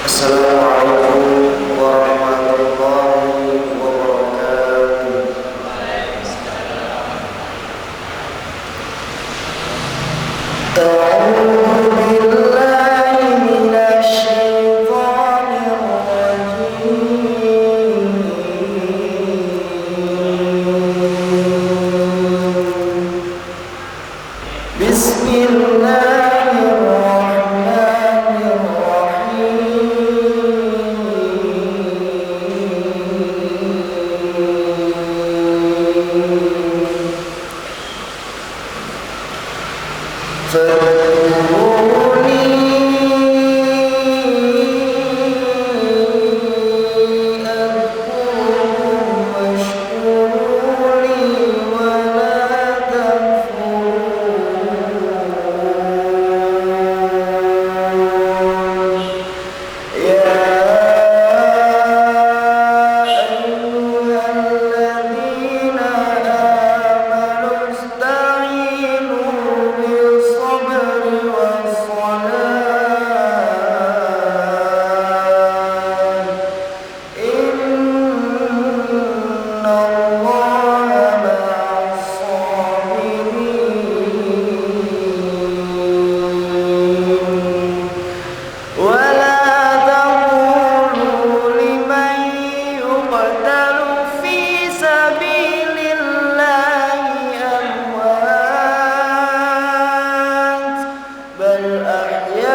Assalamualaikum warahmatullahi wabarakatuh. A'udzu billahi minasy syaithanir rajim.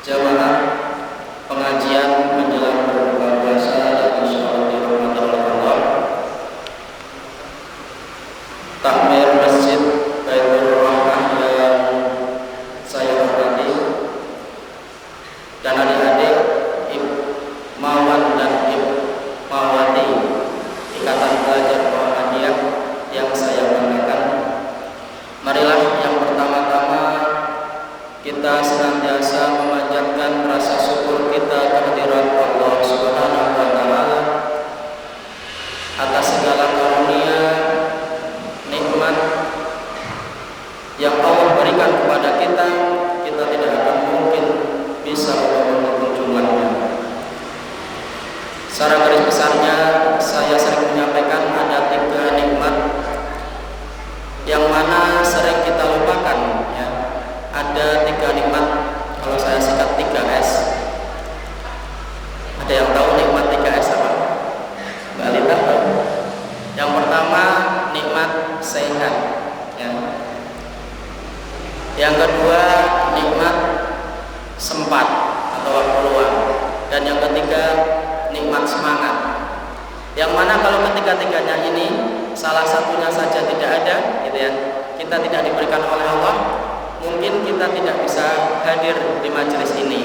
jamaah pengajian menjelang berbuka puasa yang insyaallah dirahmati oleh Allah. Takmir Masjid Baitur Rahmah yang saya hormati dan adik-adik Mawan dan Mawati Ikatan Pelajar Muhammadiyah yang saya banggakan. Marilah yang pertama-tama kita senantiasa memanjatkan rasa syukur kita kehadirat Allah Subhanahu wa taala atas segala karunia nikmat yang Allah berikan kepada kita. Kita tidak akan mungkin bisa menghitung jumlahnya. Secara garis besarnya saya sering menyampaikan ada 3 nikmat yang mana sering kita lupakan, ya. Ada 3 nikmat, kalau saya singkat 3S. Ada yang tahu nikmat 3S apa? Mbak Alita tahu? Yang pertama nikmat sehat, ya. Yang kedua nikmat sempat atau waktu luang, dan yang ketiga nikmat semangat. Yang mana kalau ketiga-tiganya ini salah satunya saja tidak ada, gitu ya, kita tidak diberikan oleh Allah, mungkin kita tidak bisa hadir di majelis ini.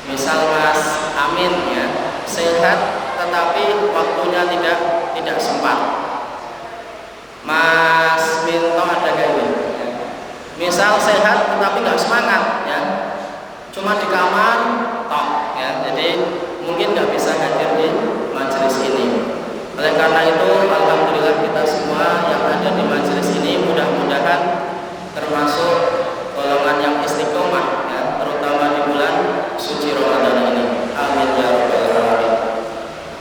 Misal Mas Amin, ya, sehat tetapi waktunya tidak sempat. Mas Minto ada kayak ini, ya. Misal sehat tetapi nggak semangat, ya, cuma di kamar tok, ya, jadi mungkin nggak bisa hadir di majelis ini. Oleh karena itu, alhamdulillah kita semua yang ada di majelis ini mudah-mudahan termasuk golongan yang istiqomah, ya, terutama di bulan suci Ramadan ini. Amin ya rabbal alamin.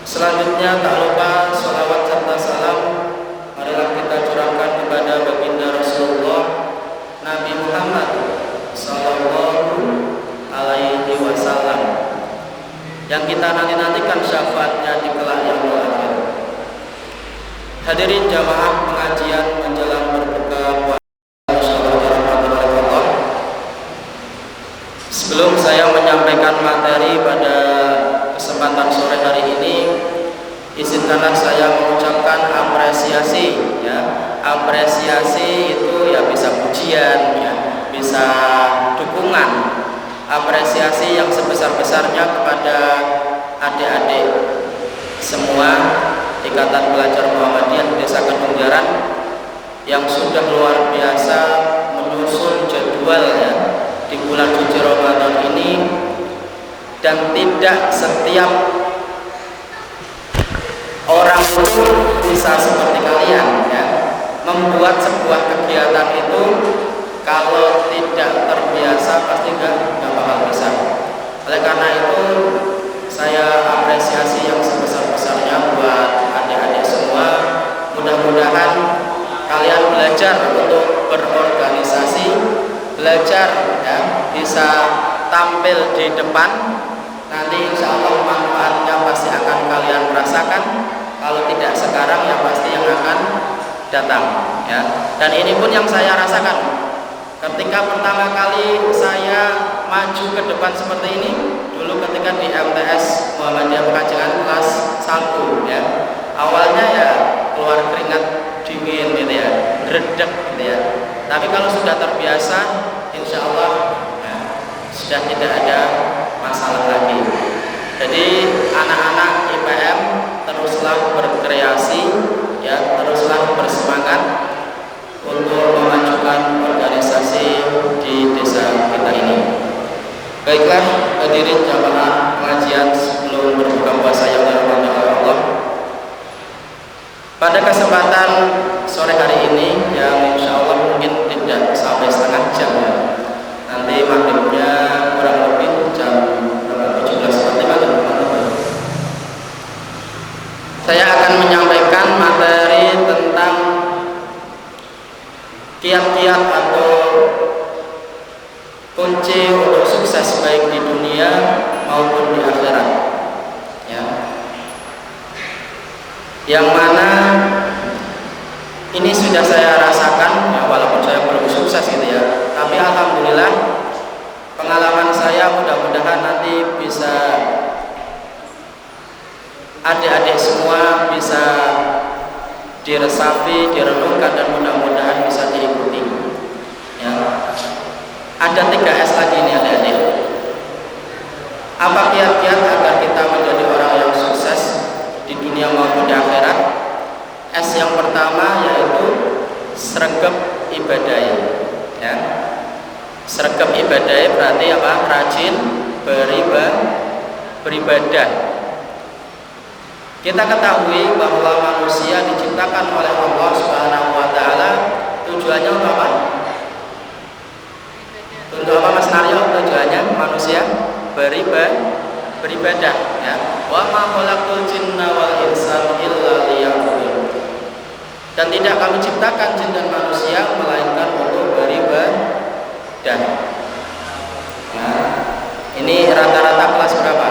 Selanjutnya tak lupa sholawat serta salam marilah kita curahkan kepada baginda Rasulullah Nabi Muhammad sallallahu alaihi wasallam yang kita nantikan syafaatnya di kelak yang akhir. Hadirin jamaah pengajian menjelang berbuka puasa. Sebelum saya menyampaikan materi pada kesempatan sore hari ini, izinkanlah saya mengucapkan apresiasi, ya. Apresiasi itu ya bisa pujian, ya, bisa dukungan. Apresiasi yang sebesar-besarnya kepada adik-adik semua Ikatan Pelajar Muhammadiyah Desa Kedung Jaran yang sudah luar biasa menyusun jadwal, ya, di bulan suci Ramadan ini, dan tidak setiap orang itu bisa seperti kalian, ya, membuat sebuah kegiatan itu. Kalau tidak terbiasa pasti nggak bakal bisa. Oleh karena itu saya apresiasi yang sebesar-besarnya buat adik-adik semua. Mudah-mudahan kalian belajar untuk berorganisasi, belajar, ya, bisa tampil di depan. Nanti insya Allah manfaatnya pasti akan kalian rasakan. Kalau tidak sekarang ya pasti yang akan datang, ya. Dan ini pun yang saya rasakan ketika pertama kali saya maju ke depan seperti ini. Dulu ketika di MTS Muhammadiyah Pekajengan kelas 1, ya, awalnya ya keluar keringat dingin, gitu ya, redek, gitu ya. Tapi kalau sudah terbiasa, insya Allah, ya, sudah tidak ada masalah lagi. Jadi anak-anak IPM teruslah berkreasi, ya, teruslah bersemangat untuk memajukan organisasi di desa kita ini. Baiklah hadirin jamaah pengajian sebelum berbuka puasa yang dirahmati oleh Allah. Pada kesempatan sore hari ini yang insya Allah mungkin tidak sampai setengah jam, ya. Nanti maghribnya kurang lebih jam 17.45. Saya akan menyampaikan materi tentang kiat-kiat atau kunci untuk sukses baik di dunia maupun di akhirat, ya. Yang mana ini sudah saya rasakan, ya, walaupun saya belum sukses, gitu ya, tapi alhamdulillah pengalaman saya mudah nanti bisa adik-adik semua bisa diresapi, direnungkan, dan mudah-mudahan bisa diikuti ya. Ada 3S lagi nih adik-adik. Apa kiat-kiat agar kita menjadi orang yang sukses di dunia maupun di akhirat? S yang pertama yaitu sregep ibadai ya. Sregep ibadai berarti apa? Rajin beribadah. Kita ketahui bahwa manusia diciptakan oleh Allah Subhanahu wa taala tujuannya untuk apa? Untuk apa Mas Naryo? Tujuannya manusia beribadah ya. Wa ma khalaqtul jinna wal insa illa liya'budun. Dan tidak kami ciptakan jin dan manusia melainkan untuk beribadah. Nah, ini rata-rata kelas berapa?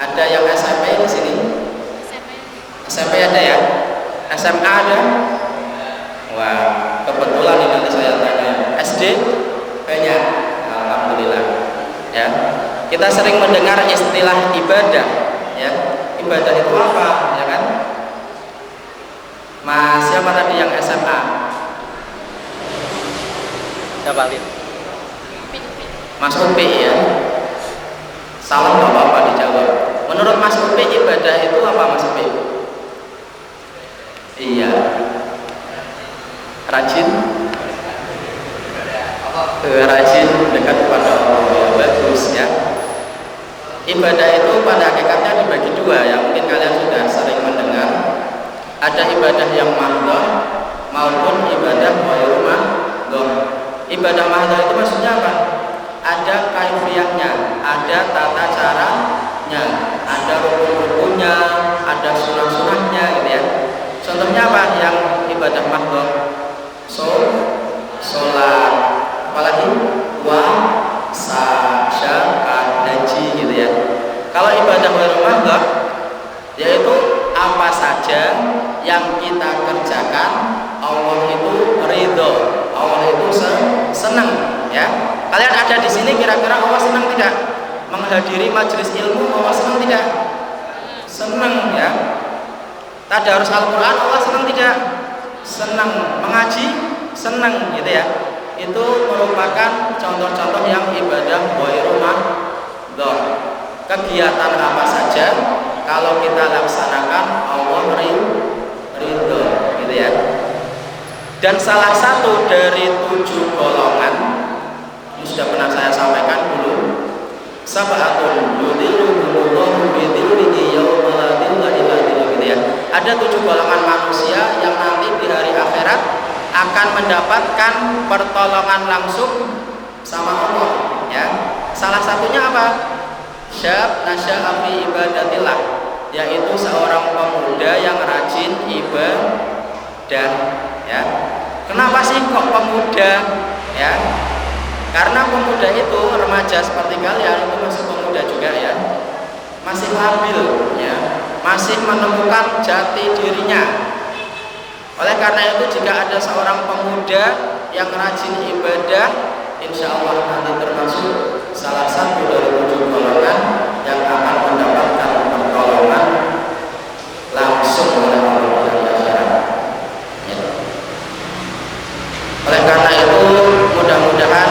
Ada yang SMP di sini? SMP ada ya? SMA ada? Wah, kebetulan ini nanti saya tanya. SD banyak. Alhamdulillah. Ya. Kita sering mendengar istilah ibadah, ya. Ibadah itu apa, ya kan? Mas, siapa tadi yang SMA? Siapa lihat? Mas Upi ya. Salam nggak apa-apa dijawab. Menurut Mas Upi ibadah itu apa Mas Upi? Iya. Rajin dekat kepada Allah. Bagus ya. Ibadah itu pada hakikatnya dibagi dua ya. Mungkin kalian sudah sering mendengar. Ada ibadah yang mahdhah maupun ibadah ghairu mahdhah. Ibadah mahdhah itu maksudnya apa? Ada kaifiyahnya, ada tata caranya, ada rukun-rukunnya, ada sunah-sunahnya gitu ya. Contohnya apa yang ibadah mahdhah? Sholat, apalagi puasa, zakat, haji gitu ya. Kalau ibadah ghairu mahdhah yaitu apa saja yang kita kerjakan Allah itu ridho, Allah itu senang ya. Kalian ada di sini kira-kira Allah senang tidak? Menghadiri majelis ilmu Allah senang tidak? Senang ya. Tadarus Al-Quran Allah senang tidak? Senang. Mengaji senang gitu ya. Itu merupakan contoh-contoh yang ibadah ghairu mahdhah. Kegiatan apa saja kalau kita laksanakan Allah ridho gitu ya. Dan salah satu dari 7 golongan ini sudah pernah saya sampaikan dulu, sab'atun yudhilluhumullahu bidhillihi yauma la dhilla illa dhilluh gitu ya. Ada 7 golongan manusia yang nanti di hari akhirat akan mendapatkan pertolongan langsung sama Allah ya. Salah satunya apa? Syab nasya'a fi ibadatillah, yaitu seorang pemuda yang rajin ibadah ya. Kenapa sih kok pemuda ya? Karena pemuda itu remaja seperti kalian itu masih pemuda juga ya, masih labil ya, masih menemukan jati dirinya. Oleh karena itu jika ada seorang pemuda yang rajin ibadah, insya Allah nanti termasuk salah satu dari 7 golongan yang akan mendapatkan pertolongan langsung oleh Allah dari akhirat. Ya. Oleh karena itu mudah-mudahan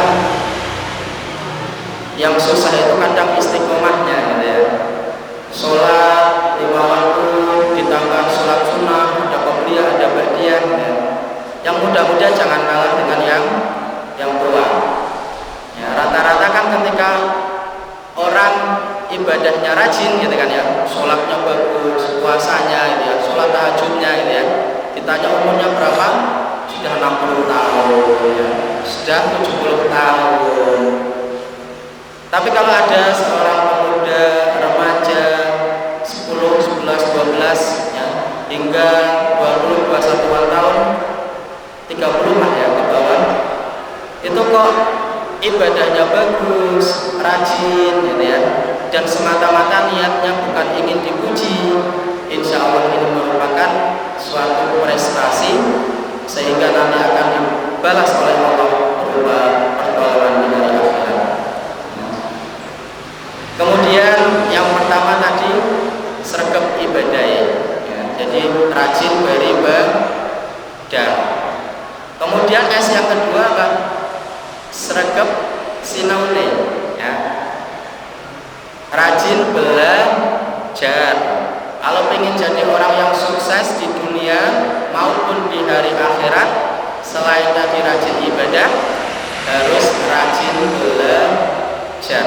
yang susah itu kadang istiqomahnya gitu ya. Sholat 5 waktu ditambah sholat sunnah, ada qobliyah, ada ba'diyah ya. Yang mudah-mudahan jangan kalah dengan yang tua ya. Rata-rata kan ketika orang ibadahnya rajin gitu kan ya, sholatnya bagus, puasanya gitu ya, sholat tahajudnya gitu ya, ditanya umurnya berapa, sudah 60 tahun ya, sudah 70 tahun. Tapi kalau ada seorang pemuda remaja 10, 11, 12 ya, hingga 20, 21 tahun, 30 lah ya ke bawah, itu kok ibadahnya bagus, rajin gitu ya, dan semata-mata niatnya bukan ingin dipuji, insya Allah ini merupakan suatu prestasi sehingga nanti akan dibalas oleh Allah berupa pertolongan di hari akhirat. beribadah ya. Jadi rajin beribadah. Kemudian S yang kedua apa? Sregep sinaune ya. Rajin belajar. Kalau pengen jadi orang yang sukses di dunia maupun di hari akhirat, selain tadi rajin ibadah, harus rajin belajar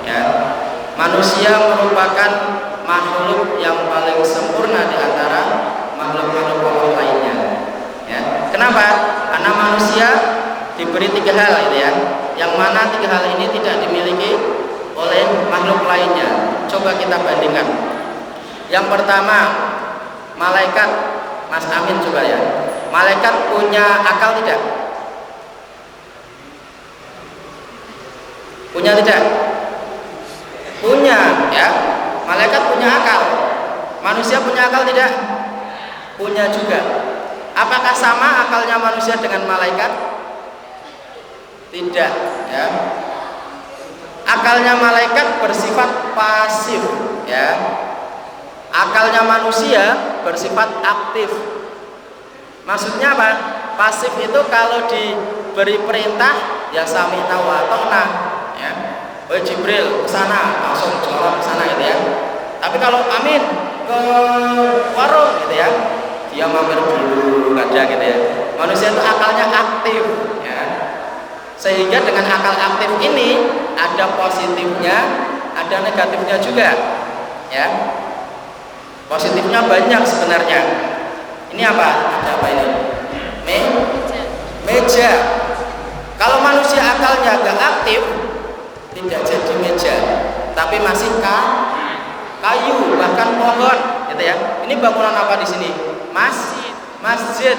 ya. Manusia merupakan makhluk yang paling sempurna di antara makhluk-makhluk lainnya ya. Kenapa? Karena manusia diberi 3 hal gitu ya, yang mana 3 hal ini tidak dimiliki oleh makhluk lainnya. Coba kita bandingkan. Yang pertama, malaikat. Mas Amin coba ya. Malaikat punya akal tidak? Punya tidak? Punya ya. Malaikat punya akal. Manusia punya akal tidak? Punya juga. Apakah sama akalnya manusia dengan malaikat? Tidak ya. Akalnya malaikat bersifat pasif ya. Akalnya manusia bersifat aktif. Maksudnya apa? Pasif itu kalau diberi perintah ya sami'na wa ata'na ya. Oh Jibril ke sana, langsung jalan ke sana gitu ya. Tapi kalau Amin ke warung gitu ya, dia mampir dulu kadang gitu ya. Manusia itu akalnya aktif ya. Sehingga dengan akal aktif ini ada positifnya, ada negatifnya juga ya. Positifnya banyak sebenarnya. Ini apa? Ada apa ini? Meja. Kalau manusia akalnya agak aktif, tidak jadi meja, tapi masih kayu, bahkan pohon, gitu ya. Ini bangunan apa di sini? Masjid.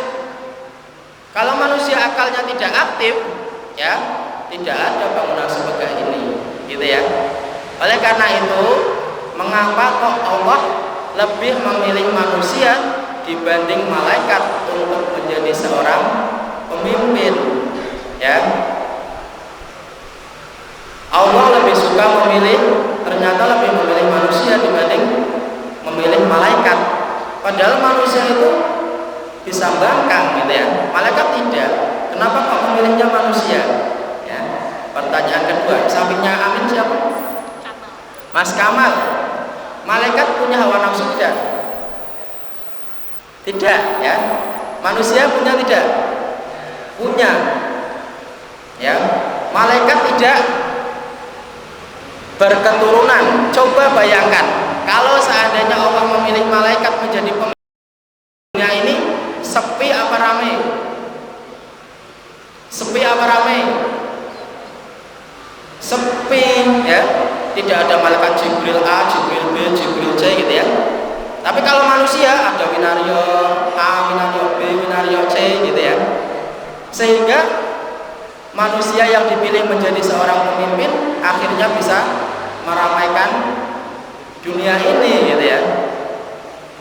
Kalau manusia akalnya tidak aktif, ya, tidak ada bangunan seperti ini, gitu ya. Oleh karena itu, mengapa kok Allah lebih memilih manusia dibanding malaikat untuk menjadi seorang pemimpin ya? Allah lebih suka ternyata lebih memilih manusia dibanding memilih malaikat. Padahal manusia itu bisa bangkang gitu ya, malaikat tidak. Kenapa kok memilihnya manusia ya? Pertanyaan kedua, sampingnya Amin siapa? Mas Kamal. Malaikat punya hawa nafsu tidak? Tidak ya. Manusia punya tidak? Punya ya. Malaikat tidak berketurunan. Coba bayangkan kalau seandainya Allah memilih malaikat menjadi pemimpinnya, ini sepi apa ramai? Sepi apa ramai? Sepi ya. Tidak ada malaikat Jibril A, Jibril B, Jibril C gitu ya. Tapi kalau manusia ada winario A, winario B, winario C gitu ya. Sehingga manusia yang dipilih menjadi seorang pemimpin akhirnya bisa meramaikan dunia ini gitu ya.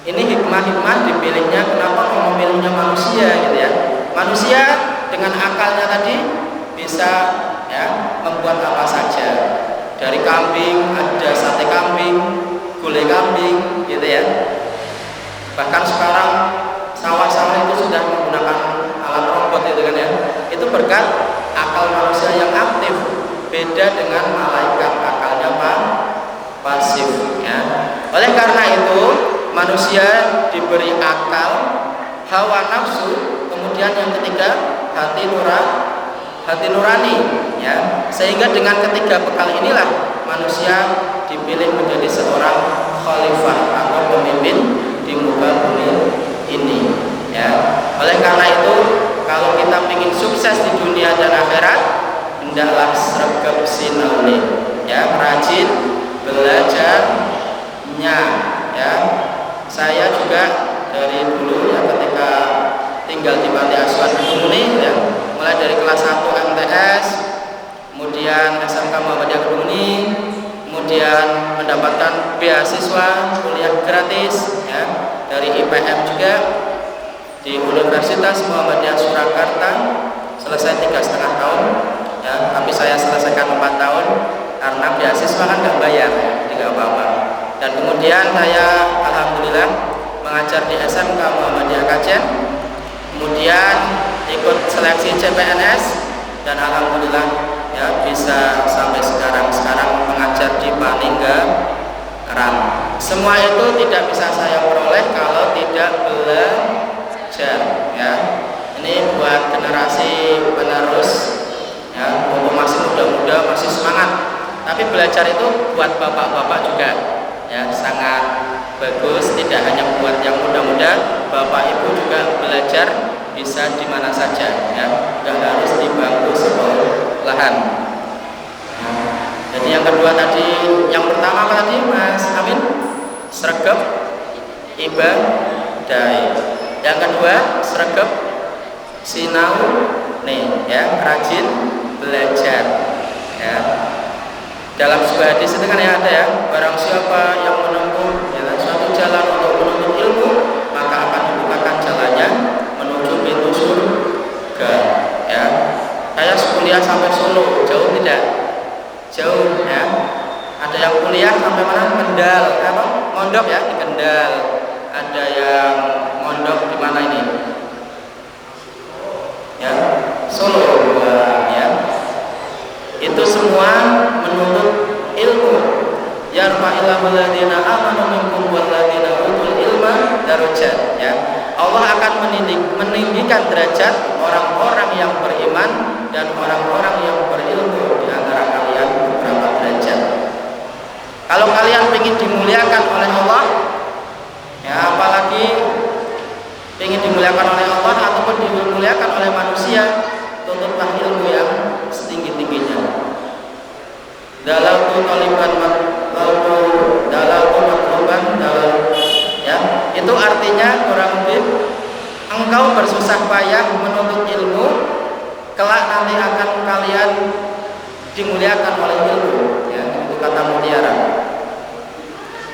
Ini hikmah-hikmah dipilihnya, kenapa memilihnya manusia gitu ya. Manusia dengan akalnya tadi bisa ya membuat apa saja. Dari kambing ada sate kambing, gulai kambing gitu ya. Bahkan sekarang sawah-sawah itu sudah menggunakan alat robot itu kan ya. Itu berkat akal manusia yang aktif, beda dengan malaikat akalnya pasif ya. Oleh karena itu manusia diberi akal, hawa nafsu, kemudian yang ketiga hati nurani ya. Sehingga dengan ketiga bekal inilah manusia dipilih menjadi seorang khalifah atau pemimpin di muka bumi ini ya. Oleh karena itu kalau kita ingin sukses di dunia dan akhirat, hendaklah sregep sinaune ya, rajin belajarnya ya. Saya juga dari dulu ya ketika tinggal di Panti Asuhan Kedung ya, mulai dari kelas 1 MTS, kemudian SMK Muhammadiyah Kedung, kemudian mendapatkan beasiswa kuliah gratis ya dari IPM juga di Universitas Muhammadiyah Surakarta, selesai 3,5 tahun ya, tapi saya selesaikan 4 tahun karena beasiswa kan nggak bayar, tidak apa-apa. Dan kemudian saya alhamdulillah mengajar di SMK Muhammadiyah Kajen, kemudian ikut seleksi CPNS, dan alhamdulillah ya bisa sampai sekarang mengajar di Paninggaran. Semua itu tidak bisa saya peroleh kalau tidak belajar ya. Ini buat generasi penerus ya, untuk masih muda-muda, masih semangat. Tapi belajar itu buat bapak-bapak juga ya, sangat bagus. Tidak hanya buat yang muda-muda, bapak ibu juga belajar bisa di mana saja ya, nggak harus di bangku sekolahan. Jadi yang kedua tadi, yang pertama apa tadi Mas Amin? Sregep ibadah. Yang kedua sregep sinau nih ya, rajin belajar ya. Dalam sebuah hadis itu kan ya ada ya, barang siapa yang menempuh ya, suatu jalan untuk menuntut ilmu, maka akan dibukakan jalannya menuju pintu surga ya. Saya kuliah sampai Solo, jauh tidak? Jauh ya. Ada yang kuliah sampai mana? Kendal, apa? Mondok ya di Kendal. Ada yang mondok di mana ini? Ya, Solo ya. Itu semua menuntut ilmu. Yarfa'illahu alladziina aamanu minkum walladziina utul ilma darajat ya. Allah akan meninggikan derajat orang-orang yang beriman dan orang-orang yang berilmu di antara kalian beberapa derajat. Kalau kalian ingin dimuliakan oleh Allah ya, apalagi ingin dimuliakan oleh Allah ataupun dimuliakan oleh manusia, tuntutlah ilmu yang setinggi-tingginya. Dalaltu taliban dalaltu matluban dalal ya, itu artinya kurang lebih engkau bersusah payah menuntut ilmu, kelak nanti akan kalian dimuliakan oleh ilmu ya, itu kata mutiara.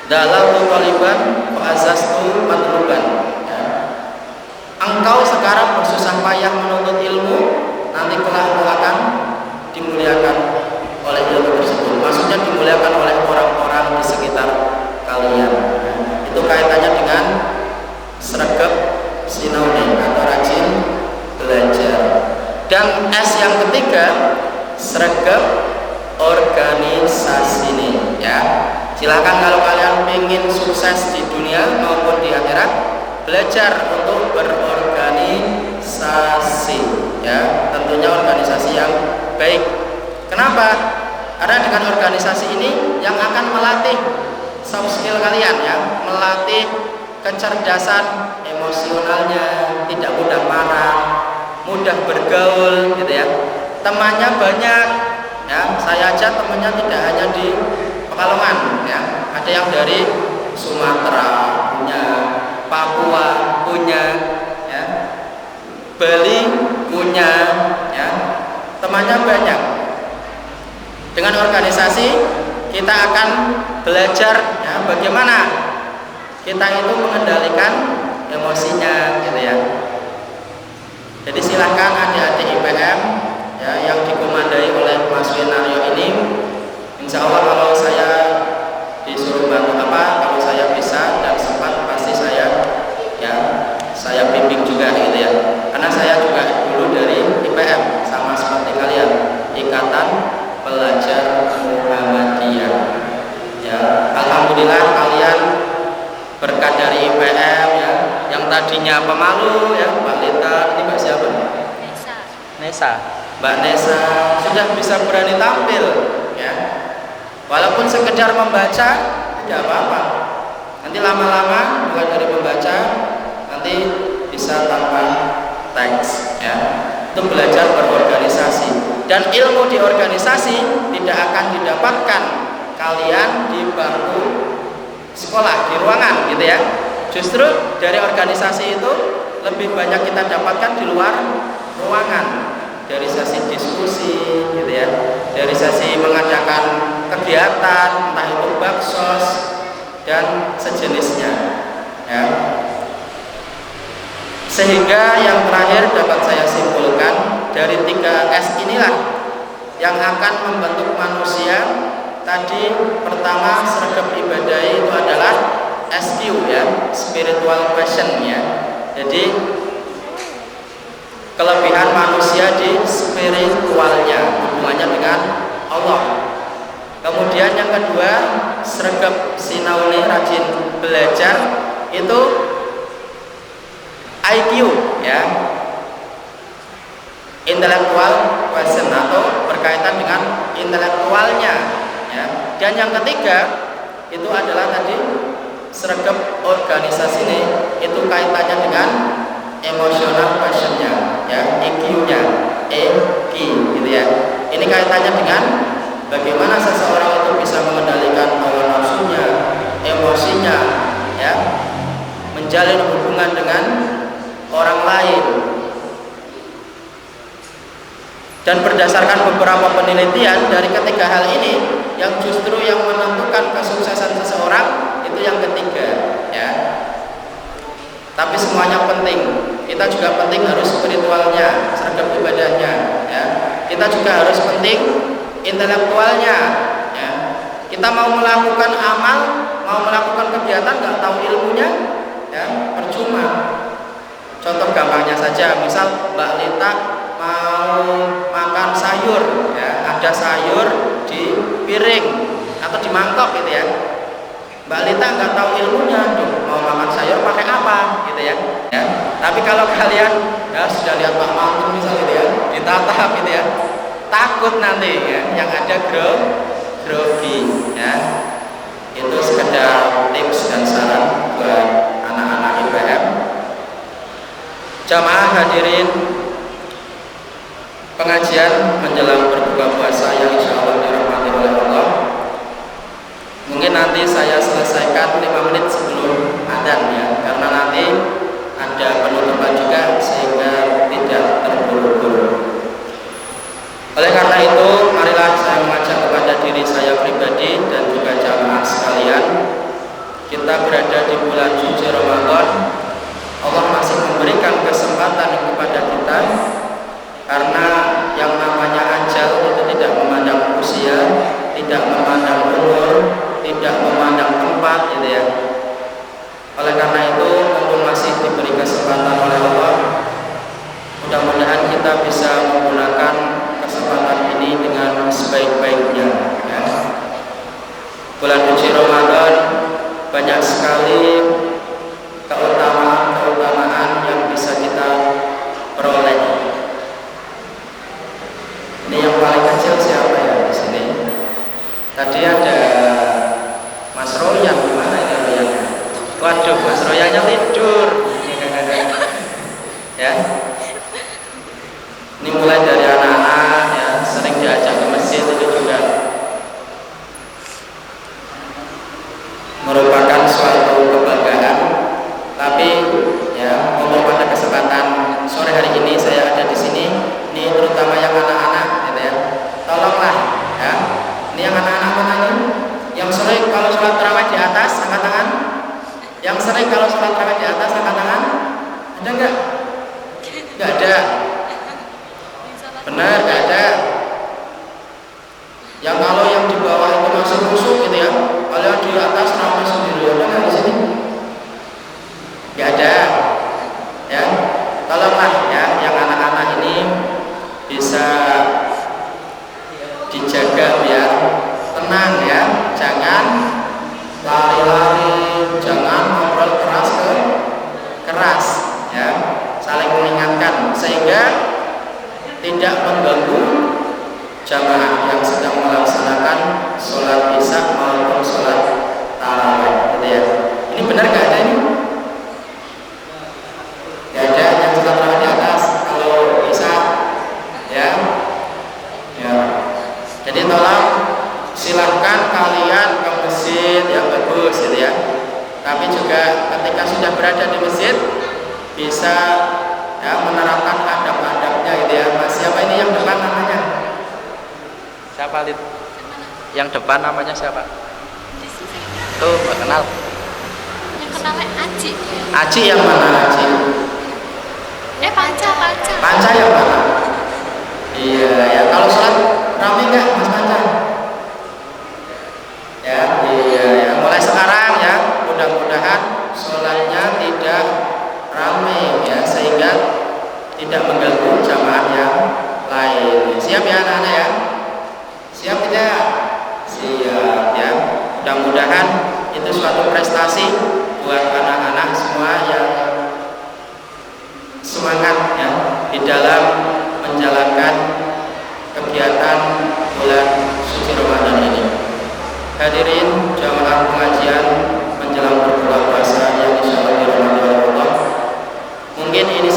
Dalaltu taliban wa azastu matluban ya. Engkau sekarang bersusah payah menuntut ilmu, nanti kelak akan dimuliakan oleh ilmu tersebut. Maksudnya dimuliakan oleh orang-orang di sekitar kalian. Itu kaitannya dengan sregep sinaune atau rajin belajar. Dan S yang ketiga, sregep organisasi ini ya. Silahkan kalau kalian ingin sukses di dunia maupun di akhirat, belajar untuk berorganisasi ya, tentunya organisasi yang baik. Kenapa? Karena dengan organisasi ini yang akan melatih soft skill kalian ya, melatih kecerdasan emosionalnya, tidak mudah marah, mudah bergaul gitu ya. Temannya banyak ya, saya aja temannya tidak hanya di Pekalongan ya, ada yang dari Sumatera punya, Papua punya ya, Bali punya ya, temannya banyak. Dengan organisasi kita akan belajar ya, bagaimana kita itu mengendalikan emosinya gitu ya. Jadi silahkan adik-adik IPM ya, yang dikomandai oleh Mas Winario ini, insya Allah kalau saya disuruh bantu apa, kalau saya bisa dan sempat pasti saya bimbing juga gitu ya. Karena saya juga dulu dari IPM sama seperti kalian, Ikatan Pelajar Muhammadiyah ya. Alhamdulillah kalian berkat dari IPM ya, yang tadinya pemalu ya, Mbak Lita, ini Mbak siapa? Nesa. Mbak Nesa sudah bisa berani tampil ya. Walaupun sekedar membaca tidak apa-apa. Nanti lama-lama mulai dari membaca nanti bisa tanpa teks ya. Itu belajar berorganisasi. Dan ilmu di organisasi tidak akan didapatkan kalian di bangku sekolah, di ruangan gitu ya. Justru dari organisasi itu lebih banyak kita dapatkan di luar ruangan, dari sesi diskusi gitu ya, dari sesi mengadakan kegiatan entah itu baksos dan sejenisnya ya. Sehingga yang terakhir dapat saya simpulkan, dari 3 S inilah yang akan membentuk manusia tadi pertama sergap ibadah itu adalah SQ ya, spiritual question ya. Jadi kelebihan manusia di spiritualnya, hubungannya dengan Allah. Kemudian yang kedua, sergap sinaune rajin belajar itu IQ ya, intellectual question atau berkaitan dengan intelektualnya ya. Dan yang ketiga itu adalah tadi sergap organisasi ini, itu kaitannya dengan emotional questionnya ya, EQ-nya, EQ gitu ya. Ini kaitannya dengan bagaimana seseorang itu bisa mengendalikan hawa nafsunya, emosinya ya, menjalin hubungan dengan orang lain. Dan berdasarkan beberapa penelitian dari ketiga hal ini, yang justru yang menentukan kesuksesan seseorang itu yang ketiga ya. Tapi semuanya penting. Kita juga penting harus spiritualnya, sergap ibadahnya ya. Kita juga harus penting intelektualnya ya. Kita mau melakukan amal, mau melakukan kegiatan nggak tahu ilmunya ya, percuma. Contoh gampangnya saja, misal Mbak Lita mau makan sayur ya, ada sayur di piring atau di mangkok gitu ya. Mbak Lita nggak tahu ilmunya, mau makan sayur pakai apa gitu ya. Tapi kalau kalian ya sudah lihat Pak Mantu misal gitu ya, ditata gitu ya, takut nanti ya, yang ada grogi ya. Itu sekedar tips dan saran buat anak-anak IPM. Jamaah hadirin, pengajian menjelang berbuka puasa yang insya Allah dirahmati oleh Allah. Mungkin nanti saya selesaikan 5 menit sebelum adzan ya, karena nanti ada penutupan juga sehingga tidak terburu-buru. Oleh karena itu, marilah saya mengajak kepada diri saya pribadi dan juga jamaah sekalian, kita berada di bulan suci Ramadan. Allah masih memberikan kesempatan kepada kita, karena yang namanya ajal itu tidak memandang usia, tidak memandang umur, tidak memandang tempat gitu ya. Oleh karena itu, mumpung masih diberi kesempatan oleh Allah, mudah-mudahan kita bisa menggunakan kesempatan ini dengan sebaik-baiknya ya. Bulan suci Ramadan banyak sekali keutamaan yang bisa kita peroleh. Ini yang paling kecil siapa ya di sini? Tadi ada Mas Royan, gimana ini Royannya? Waduh, Mas Royannya tidur. Ya. Ini mulai dari anak-anak ya, sering diajak ke masjid itu juga merupakan suatu kebanggaan. Tapi ya, mumpung pada kesempatan sore hari ini saya ada di sini, ini terutama yang anak-anak gitu ya. Tolonglah ya. Ini yang anak-anak mana ini? Yang sering kalau sholat tarawih di atas angkat tangan. Yang sering kalau sholat tarawih di atas angkat tangan. Ada enggak? Enggak ada. Benar, enggak ada. Yang kalau yang di bawah itu masih khusyuk gitu ya. Kalau yang di atas ramai sendiri, ada enggak di sini? Enggak ada. Ya. Tolonglah ya, yang anak-anak ini bisa dijaga biar tenang ya, jangan lari-lari, jangan ngobrol keras ya, saling mengingatkan sehingga tidak mengganggu jamaah yang sedang melaksanakan sholat isya maupun sholat tarawih gitu ya. Ini benar gak ada ini? Gak ada yang sholat tarawih di atas kalau isya ya. Jadi tolong silahkan kalian ke masjid yang bagus gitu ya. Tapi juga ketika sudah berada di masjid bisa ya menerapkan adab-adabnya gitu ya. Mas siapa ini yang depan namanya? Siapa Lid? Yang depan namanya siapa? Tuh gak kenal. Yang kenalnya Aji. Aji yang mana Aji? Panca. Panca yang mana? Iya ya, kalau sholat ramai nggak Mas Panca? Ya, iya ya. Mulai sekarang ya, mudah-mudahan sholatnya tidak ramai ya, sehingga tidak mengganggu jamaah yang lain. Siap ya anak-anak ya? Siap tidak? Siap ya. Mudah-mudahan itu suatu prestasi buat anak-anak semua yang semangat ya di dalam menjalankan kegiatan bulan suci Ramadan ini. Hadirin jamaah pengajian menjelang berbuka puasa yang insyaallah dirahmati Allah. Mungkin ini